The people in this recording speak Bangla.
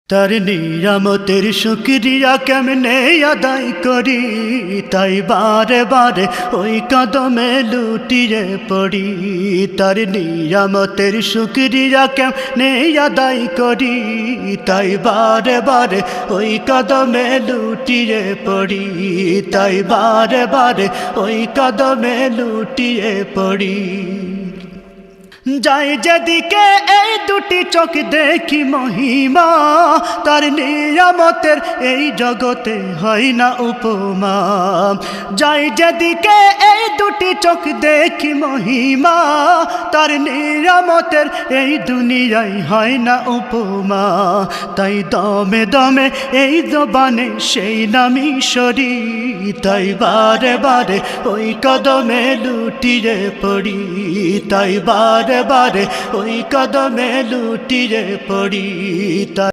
তার নিয়ামতের শুকরিয়া কেমনে আদায় করি, তাই বারে বারে ওই কদমে লুটিয়ে পড়ি। তার নিয়ামতের শুকরিয়া কেমনে আদায় করি, তাই বারে বারে ওই কদমে লুটিয়ে পড়ি। তাই বারে বারে ওই কদমে লুটিয়ে পড়ি। যাই যেদিকে এই দুটি চোখ দেখি মহিমা, তার নিয়ামতের এই জগতে হয় না উপমা। যাই যেদিকে এই দুটি চোখ দেখি মহিমা, তার নিয়ামতের এই দুনিয়ায় হয় না উপমা। তাই দমে দমে এই জবানে সেই নামই সরি, তাই বারে বারে ওই কদমে লুটিয়ে পড়ি। তাই বারে বারে ওই কদমে লুটিয়ে পড়ি।